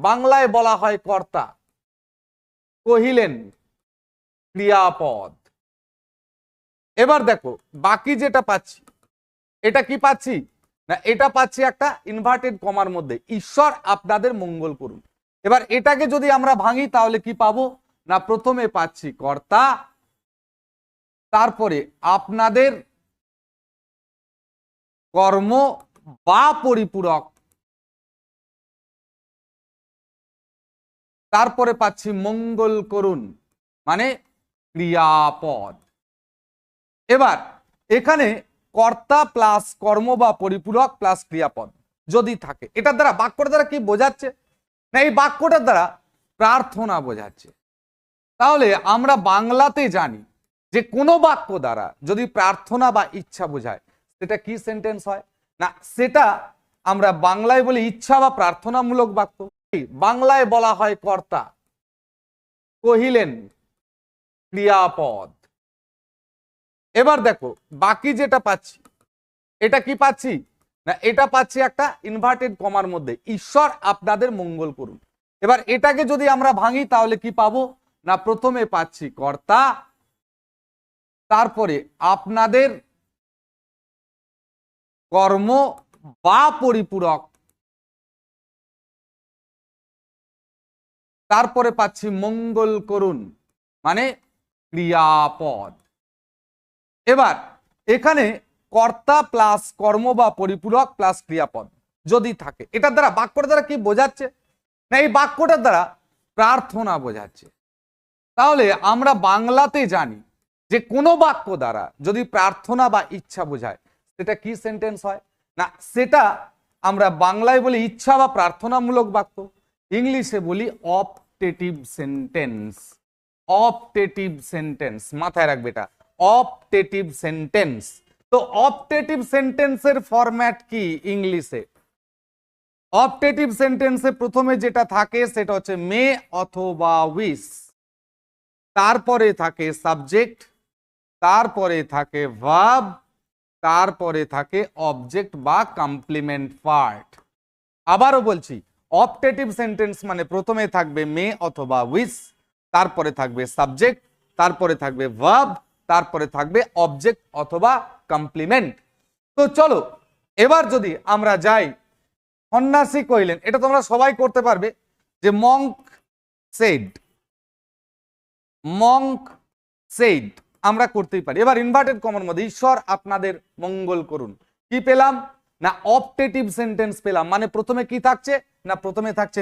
বাংলায় বলা হয় কর্তা, কহিলেন ক্রিয়াপদ। এবার দেখো বাকি যেটা পাচ্ছি, এটা কি পাচ্ছি না, এটা পাচ্ছি একটা ইনভার্টেড কমার মধ্যে, ঈশ্বর আপনাদের মঙ্গল করুন। এবার এটাকে যদি আমরা ভাঙি তাহলে কি পাবো না, প্রথমে পাচ্ছি কর্তা, তারপরে আপনাদের কর্ম বা পরিপূরক, তারপরে পাচ্ছি মঙ্গল করুন মানে ক্রিয়াপদ। এবার এখানে কর্তা প্লাস কর্ম বা পরিপূরক প্লাস ক্রিয়াপদ যদি থাকে, এটার দ্বারা বাক্যটার দ্বারা কি বোঝাচ্ছে না, এই বাক্যটার দ্বারা প্রার্থনা বোঝাচ্ছে। তাহলে আমরা বাংলাতে জানি যে কোনো বাক্য দ্বারা যদি প্রার্থনা বা ইচ্ছা বোঝায় সেটা কি সেন্টেন্স হয় না, সেটা আমরা বাংলায় বলি ইচ্ছা বা প্রার্থনামূলক বাক্য। বাংলায় বলা হয় কর্তা, কহিলেন ক্রিয়াপদ। এবার দেখো বাকি যেটা পাচ্ছি, এটা কি পাচ্ছি না, এটা পাচ্ছি একটা ইনভার্টেড কমার মধ্যে, ঈশ্বর আপনাদের মঙ্গল করুন। এবার এটাকে যদি আমরা ভাঙি তাহলে কি পাবো না, প্রথমে পাচ্ছি কর্তা, তারপরে আপনাদের কর্ম বা পরিপূরক, তারপরে পাচ্ছি মঙ্গল করুন মানে ক্রিয়াপদ। এবার এখানে কর্তা প্লাস কর্ম বা পরিপূরক প্লাস ক্রিয়াপদ যদি থাকে, এটার দ্বারা বাক্যটার দ্বারা কি বোঝাচ্ছে না, এই বাক্যটার দ্বারা প্রার্থনা বোঝাচ্ছে। তাহলে আমরা বাংলাতে জানি যে কোনো বাক্য দ্বারা যদি প্রার্থনা বা ইচ্ছা বোঝায় সেটা কি সেন্টেন্স হয় না, সেটা আমরা বাংলায় বলি ইচ্ছা বা প্রার্থনামূলক বাক্য, ইংলিশে বলি অপটেটিভ সেন্টেন্স। অপটেটিভ সেন্টেন্স মাথায় রাখবে এটা, অপটেটিভ সেন্টেন্স। তো অপটেটিভ সেন্টেন্সের ফরম্যাট কি ইংলিশে, অপটেটিভ সেন্টেন্সে প্রথমে যেটা থাকে সেটা হচ্ছে মে অথবা উইশ, তারপরে থাকে সাবজেক্ট, তারপরে থাকে ভার্ব, তারপরে থাকে অবজেক্ট বা কমপ্লিমেন্ট পার্ট। আবারও বলছি, অপটেটিভ সেন্টেন্স মানে প্রথমে থাকবে মে অথবা উইশ, তারপরে থাকবে সাবজেক্ট, তারপরে থাকবে ভার্ব, তারপরে থাকবে অবজেক্ট অথবা কমপ্লিমেন্ট। তো চলো এবার যদি আমরা যাই, সন্ন্যাসী কহিলেন, এটা তোমরা সবাই করতে পারবে যে মঙ্ক সেড, মঙ্ক সেড আমরা করতেই পারি। এবার ইনভার্টেড কমার মধ্যে ঈশ্বর আপনাদের মঙ্গল করুন, কি পেলাম না অপটেটিভ সেন্টেন্স পেলাম, মানে প্রথমে কি থাকছে না, প্রথমে থাকছে